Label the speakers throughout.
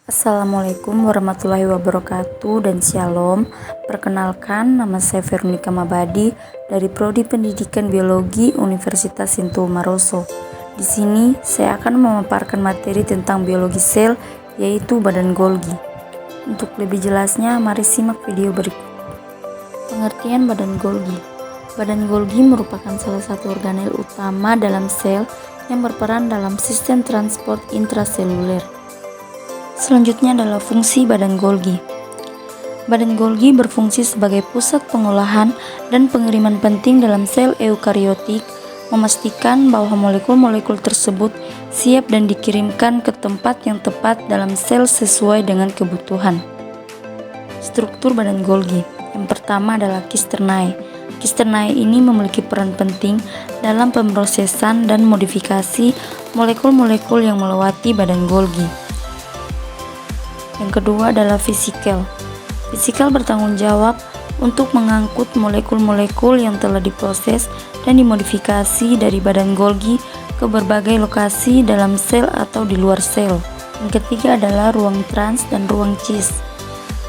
Speaker 1: Assalamualaikum warahmatullahi wabarakatuh dan Shalom. Perkenalkan, nama saya Veronica Mabadi dari Prodi Pendidikan Biologi Universitas Sintu Maroso. Di sini saya akan memaparkan materi tentang biologi sel, yaitu badan Golgi. Untuk lebih jelasnya, mari simak video berikut. Pengertian badan Golgi. Badan Golgi merupakan salah satu organel utama dalam sel yang berperan dalam sistem transport intraseluler. Selanjutnya adalah fungsi badan Golgi. Badan Golgi berfungsi sebagai pusat pengolahan dan pengiriman penting dalam sel eukariotik, memastikan bahwa molekul-molekul tersebut siap dan dikirimkan ke tempat yang tepat dalam sel sesuai dengan kebutuhan. Struktur badan Golgi. Yang pertama adalah cisternae. Cisternae ini memiliki peran penting dalam pemrosesan dan modifikasi molekul-molekul yang melewati badan Golgi. Yang kedua adalah vesikel. Vesikel bertanggung jawab untuk mengangkut molekul-molekul yang telah diproses dan dimodifikasi dari badan Golgi ke berbagai lokasi dalam sel atau di luar sel. Yang ketiga adalah ruang trans dan ruang cis.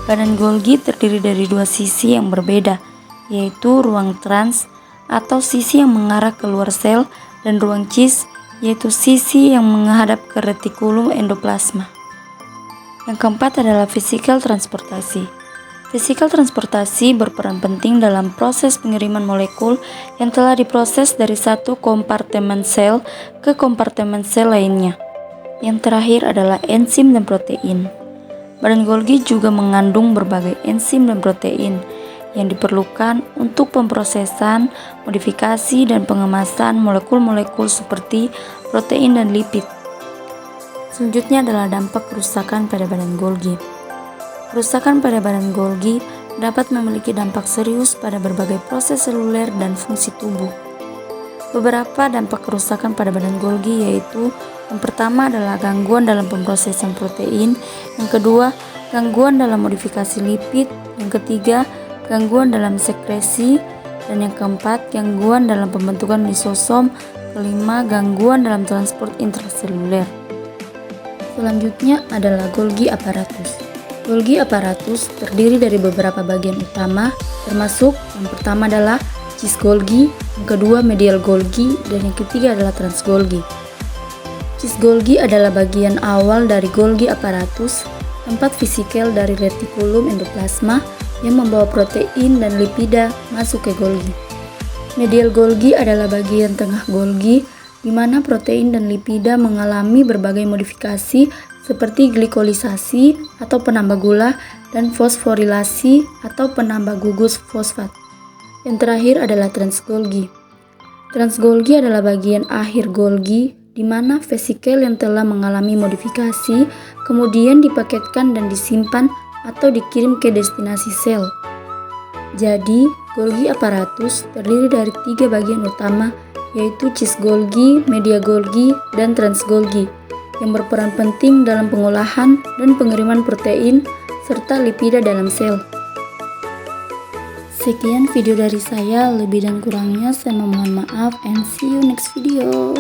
Speaker 1: Badan Golgi terdiri dari dua sisi yang berbeda, yaitu ruang trans atau sisi yang mengarah ke luar sel dan ruang cis, yaitu sisi yang menghadap ke retikulum endoplasma. Yang keempat adalah vesikel transportasi. Vesikel transportasi berperan penting dalam proses pengiriman molekul yang telah diproses dari satu kompartemen sel ke kompartemen sel lainnya. Yang terakhir adalah enzim dan protein. Badan Golgi juga mengandung berbagai enzim dan protein yang diperlukan untuk pemrosesan, modifikasi, dan pengemasan molekul-molekul seperti protein dan lipid. Selanjutnya adalah dampak kerusakan pada badan Golgi. Kerusakan pada badan Golgi dapat memiliki dampak serius pada berbagai proses seluler dan fungsi tubuh. Beberapa dampak kerusakan pada badan Golgi yaitu yang pertama adalah gangguan dalam pemrosesan protein, yang kedua gangguan dalam modifikasi lipid, yang ketiga gangguan dalam sekresi, dan yang keempat gangguan dalam pembentukan lisosom, kelima gangguan dalam transport intraseluler. Selanjutnya adalah Golgi apparatus. Golgi apparatus terdiri dari beberapa bagian utama, termasuk yang pertama adalah cis Golgi, yang kedua medial Golgi, dan yang ketiga adalah trans Golgi. Cis Golgi adalah bagian awal dari Golgi apparatus, tempat vesikel dari retikulum endoplasma yang membawa protein dan lipida masuk ke Golgi. Medial Golgi adalah bagian tengah Golgi, di mana protein dan lipida mengalami berbagai modifikasi seperti glikolisasi atau penambah gula dan fosforilasi atau penambah gugus fosfat. Yang terakhir adalah trans Golgi. Trans Golgi adalah bagian akhir Golgi di mana vesikel yang telah mengalami modifikasi kemudian dipaketkan dan disimpan atau dikirim ke destinasi sel. Jadi, Golgi apparatus terdiri dari 3 bagian utama, yaitu cis Golgi, media Golgi, dan trans Golgi yang berperan penting dalam pengolahan dan pengiriman protein serta lipida dalam sel. Sekian video dari saya, lebih dan kurangnya saya memohon maaf and see you next video.